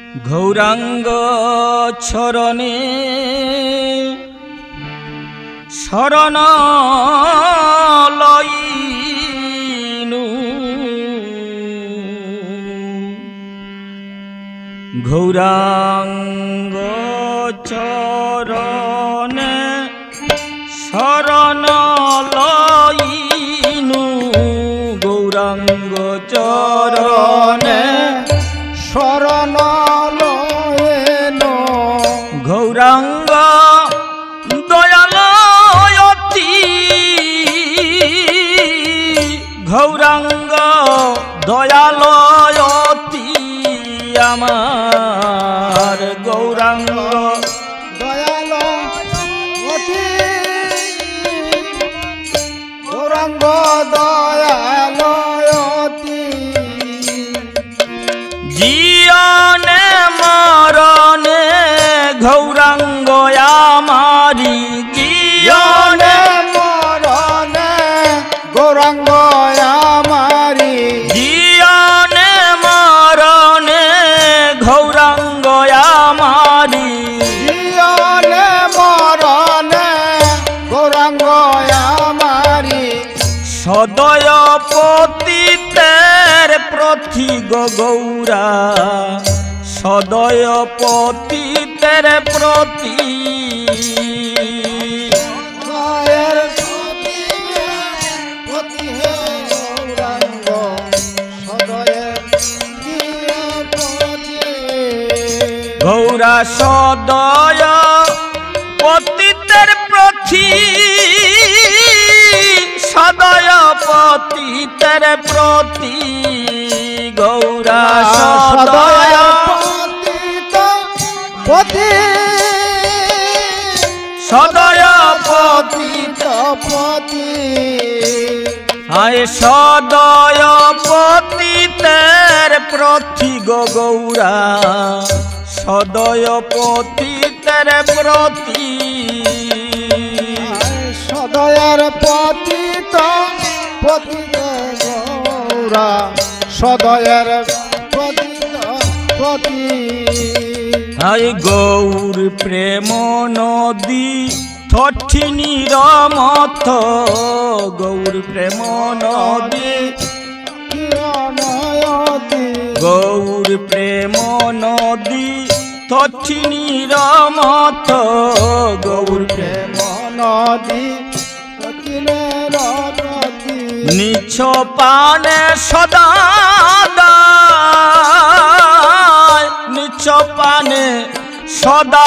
গৌরাঙ্গ চরণে শরণ লইনু গৌরাঙ্গ চরণে শরণ লইনু গৌরাঙ্গ চরণে শরণ লয়েনো গৌরাঙ্গ দয়ালয়তি গৌরাঙ্গ দয়ালয়তি আমার গৌরাঙ্গ দয়ালয়তি গৌরাঙ্গ দয়ালয়তি জীবনে মরণে গৌরাঙ্গ আমারি জীবনে মরণে গৌরাঙ্গ আমারি জীবনে মরণে গৌরাঙ্গ আমারি জীবনে মরণে গৌরাঙ্গ আমারি সদয় পতিতের প্রতি গৌরা সদয় পতিতের প্রতি গৌরা সদয় পতিতের প্রতি সদয় পতিতের প্রতি গৌরা সদয় পতি সদয় পতিত পতি আয় সদয় পতিতের প্রতি গৌরা সদয় পতিতের প্রতি সদয়ের পতিত পতিত গৌরা সদয়ের পতিত পতি আয় গৌর প্রেম নদী থঠিনী রমথ গৌর প্রেম নদী গৌর প্রেম নদী থঠিনী রমথ গৌর প্রেম নদী নিছ পানে সদা নিছ পানে সদা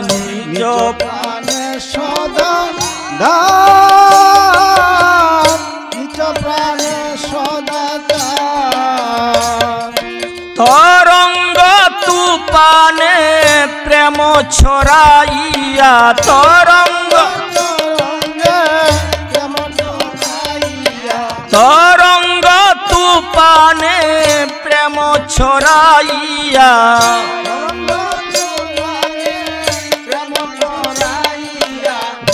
নিজ পানে সদা নিজ প্রাণে সদা তরঙ্গ তু পানে প্রেম ছড়াইয়া তরঙ্গ তরঙ্গ তু পানে প্রেম ছড়াইয়া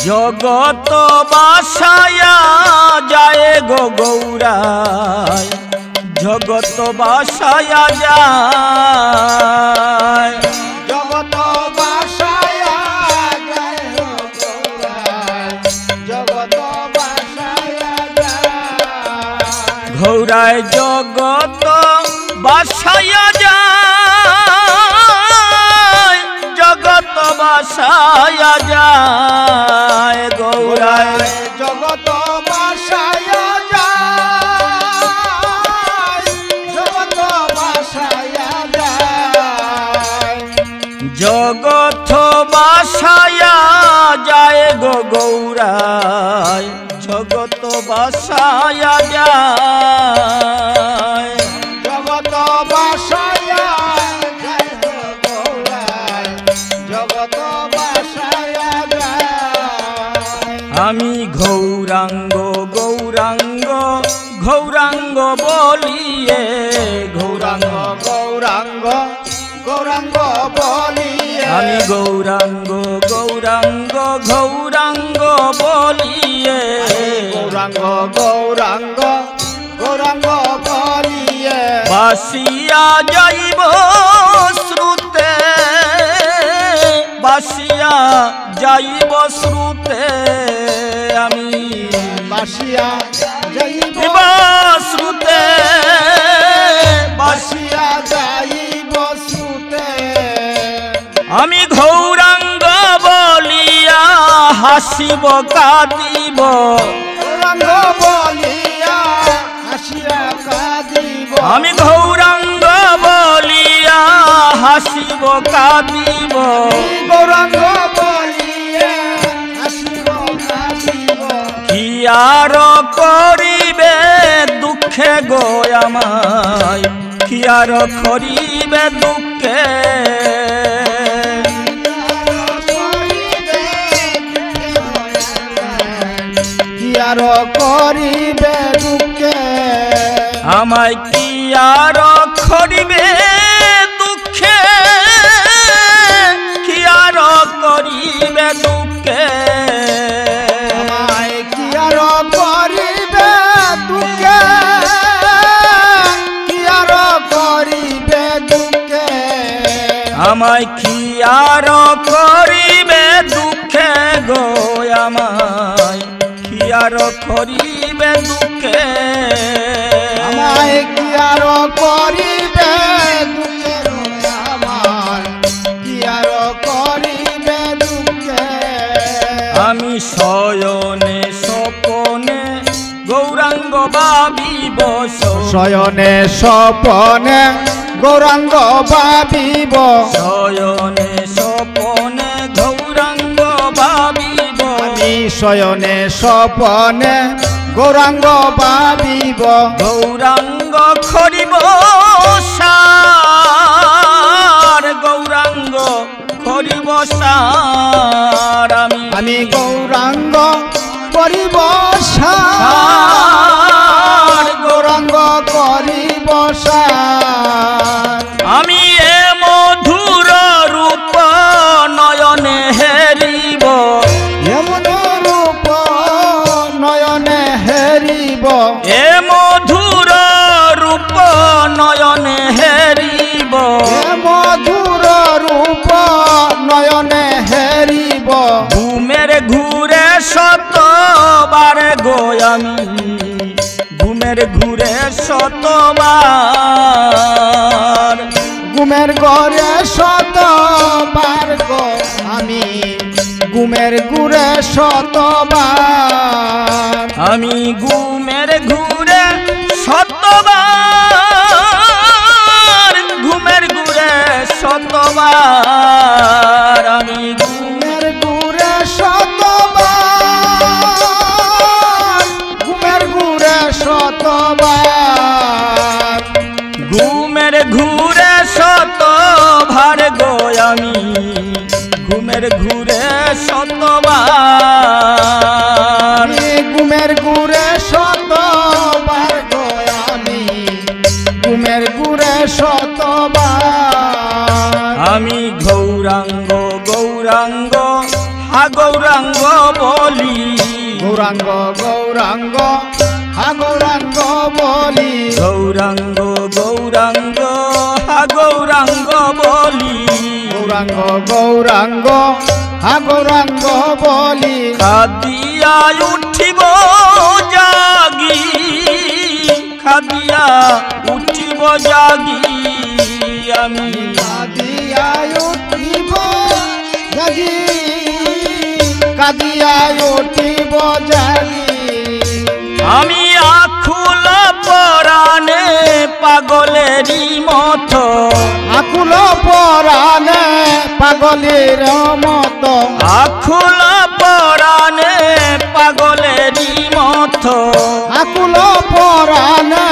জগত বাসায়া যায় গৌরায় জগত বাসায়া যায় জগত বাসায়া যায় জগত বাসায়া যায় গৌরায় জগত বাসায়া যায় জগত বাসায়া যায় গৌরায় জগত বাসায়া যায় জগত বাসায়া যায় জগত বাসায়া যায় গৌরায় জগত বাসায়া যায় জগত বাসায়া যায় গৌরায় জগত বাসায়া যায় আমি গৌরাঙ্গ গৌরাঙ্গ গৌরাঙ্গ বলিয়ে গৌরাঙ্গ গৌরাঙ্গ গৌরাঙ্গ বলিয়ে আমি গৌরাঙ্গ গৌরাঙ্গ গৌরাঙ্গ বলিয়ে গৌরাঙ্গ গৌরাঙ্গ গৌরাঙ্গ বলিয়ে বাসিয়া যাইব শ্রুতে, বাসিয়া যাইব শ্রুতে, আমি বাসিয়া যাইব শ্রুতে, বাসিয়া যাইব শ্রুতে, আমি গৌরাঙ্গ বলিয়া হাসিব কাঁদিব, গৌরাঙ্গ বলিয়া হাসিয়া কাঁদিব, আমি গৌরাঙ্গ বলিয়া হাসিব কাঁদিব, গৌরাঙ্গ বলিয়া হাসিব কাঁদিব, কি আর করিবে দুঃখে গো আমায়, কি আর করিবে দুঃখে, কি আর করিবে দুঃখে, আমায় কি আর করিবে দুঃখে, কি আর করিবে দুঃখে, আমায় কি আর করিবে দুঃখে, কি আর করিবে দুঃখে, আমায় কি আর করিবে দুঃখে গো আমায়, কি আর করিবে দুঃখে, আমায় কি আর করিবে দুঃখে, আমার কি আর করিবে দুঃখে, আমি শয়নে স্বপনে গৌরাঙ্গ ভাবিব, শয়নে স্বপনে গৌরাঙ্গ ভাবিব, শয়নে স্বপনে গৌরাঙ্গ ভাবিব, আমি শয়নে স্বপনে গৌরাঙ্গ ভাবিব, গৌরাঙ্গ করিব সার, গৌরাঙ্গ করিব সার, আমি গৌরাঙ্গ করিব সার, গৌরাঙ্গ করিব আমি এ মধুর রূপ নয়নে হেরিব, এমন রূপ নয়নে হেরিব, এ মধুর রূপ নয়নে হেরিব, এ মধুর রূপ নয়নে হেরিব, ঘুমের ঘুরে শতবার গো আমি, ঘুমের ঘুরে শতবার, ঘুমের ঘরে শতবার গো আমি, ঘুমের ঘুরে শতবার, আমি ঘুমের ঘুরে শতবার, ঘুমের ঘুরে শতবার, আমি ঘুমের ঘুরে শতবার, ঘুমের ঘুরে শতবার, ঘুমের ঘুরে শতবার গো আমি, ঘুমের ঘুরে শতবার, ঘুমের ঘুরে শতবার গো আমি, ঘুমের ঘুরে শতবার, আমি গৌরাঙ্গ গৌরাঙ্গ হা গৌরাঙ্গ বলি, গৌরাঙ্গ গৌরাঙ্গ হা গৌরাঙ্গ বলি, গৌরাঙ্গ গৌরাঙ্গ হা গৌরাঙ্গ বলি, গৌরাঙ্গ গৌরাঙ্গ হা গৌরাঙ্গ বলি, খাদিয়া উঠিব জাগি, খাদিয়া উঠিব জাগি, আমি কাদিয়া উঠিব জাগি, কাদিয়া উঠিব জাগি, আমি আকুল পরাণে পাগলেরই মতো, আকুল পরাণে পাগলের মতো, আকুল পরাণে পাগলেরই মতো, আকুল পরাণে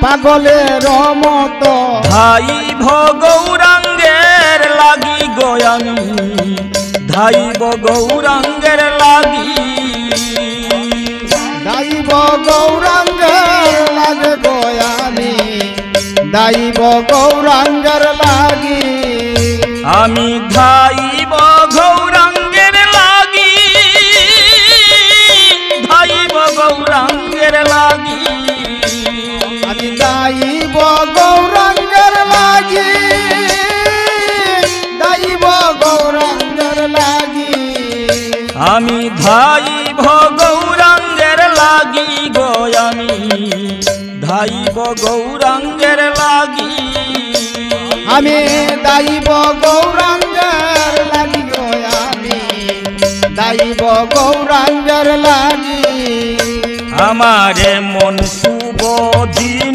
পাগলের মতো, ধাইব গৌরাঙ্গের লাগি গো আমি, ধাইব গৌরাঙ্গের লাগি, দাইব গৌরাঙ্গের লাগে গো আমি, দাইব গৌরাঙ্গের লাগি, আমি ধাইব গৌরাঙ্গের লাগি, ধাইব গৌরাঙ্গের লাগি, আমি দাইব গৌর গৌরাঙ্গের লাগি আমি দাইব গৌরাঙ্গের লাগি গো আমি দাইব গৌরাঙ্গের লাগি আমারে মন শুভ দিন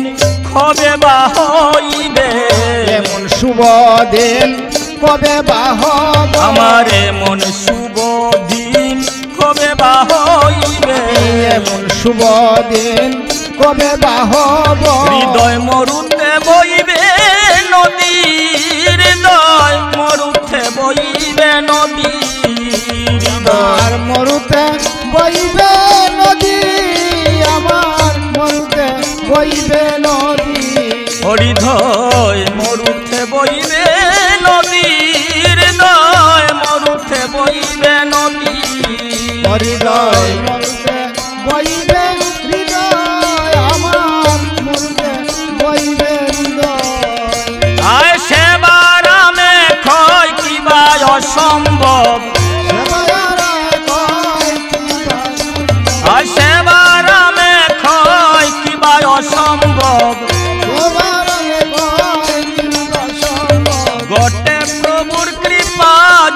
কবে বা হইবে এমন শুভ দিন কবে বা হব আমারে মন শুভ দিন কবে বা হইবে এমন শুভ দিন কবে বা হব হৃদয় মরুতে বইবে নদী হৃদয় মরুতে বইবে নদী আমার মরুতে বইবে নদী আমার মরুতে বইবে নদী হৃদয় মরুতে বইবে নদী হৃদয় মরুতে বইবে নদী হৃদয় মরুতে বইবে হৃদয় আমার মরুতে বইবে হৃদয় আয় সেবার আমি ক্ষয় কিবা অসম্ভব আয় সেবার আমি ক্ষয় কিবা অসম্ভব গটে প্রভুর কৃপা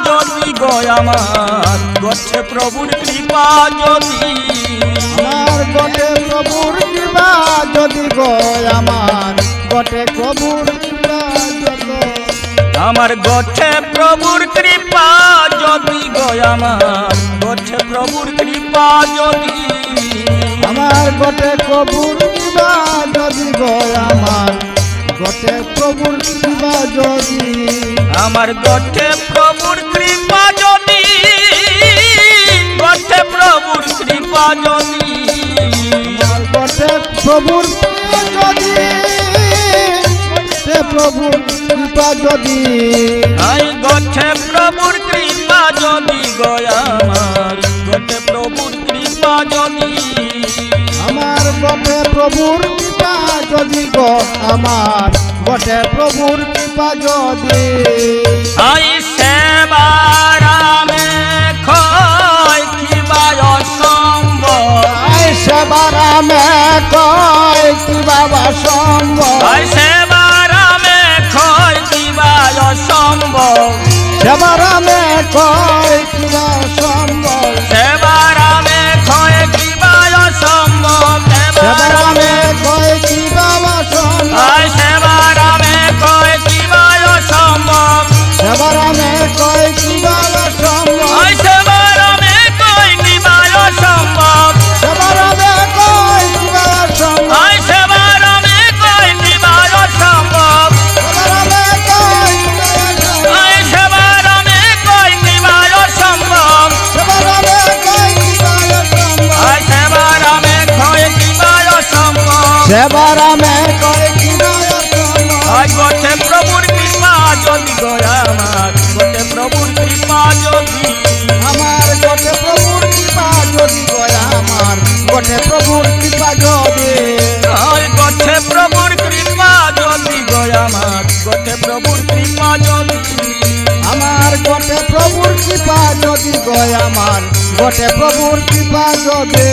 যদি গয় আমার গটে প্রভুর কৃপা যদি আমার গটে প্রভুর কৃপা যদি গয় আমার গটে প্রভুর কৃপা যত আমার গঠে প্রভুর কৃপা যদি গয় আমার গঠে প্রভুর কৃপা যদি আমার গটে প্রভুর কৃপা যদি গয় আমার গটে প্রভুর কৃপা যদি আমার গঠে প্রভুর কৃপা যদি গঠে প্রভুর কৃপা যদি আমার গটে প্রভুর কৃপা যদি গটে প্রভুর কৃপা যদি আই গঠে প্রভুর কৃপা যদি গয় আমার গঠে প্রভুর কৃপা যদি আমার গটে প্রভুর কৃপা যদি গো আমার গটে প্রভুর কৃপা যদি আই সেবার আমি ক্ষয় কিবা অসম্ভব আই সেবার আমি কয় কি বাবা সম্ভব আই সেবার আমি ক্ষয় কিবা অসম্ভব সেবার আমি কয় কি বাবা সম্ভব সেবার আমি ক্ষয় কিবা অসম্ভব সেবার আমি কয় কি বাবা সম্ভব আই সেবার আমি ক্ষয় কিবা অসম্ভব সেবার আমি কয় কি বাবা সম্ভব আই সেবার আমি ক্ষয় কিবা অসম্ভব সেবার আমি কয় কি বাবা সম্ভব আই সেবার আমি ক্ষয় কিবা অসম্ভব সেবার আমি কয় কি বাবা সম্ভব আই সেবার আমি ক্ষয় কিবা অসম্ভব সেবার আমি কয় কি বাবা সম্ভব আই সেবার আমি ক্ষয় কিবা অসম্ভব সেবার আমি কয় কি বাবা সম্ভব আই গঠে প্রভুর কৃপা যদি গয় আমার গঠে প্রভুর কৃপা যদি আমার গটে প্রভুর কৃপা যদি গয় আমার গটে প্রভুর কৃপা যদি আই গঠে প্রভুর কৃপা যদি গয় আমার গঠে প্রভুর কৃপা যদি আমার গটে প্রভুর কৃপা যদি গয় আমার গটে প্রভুর কৃপা যদি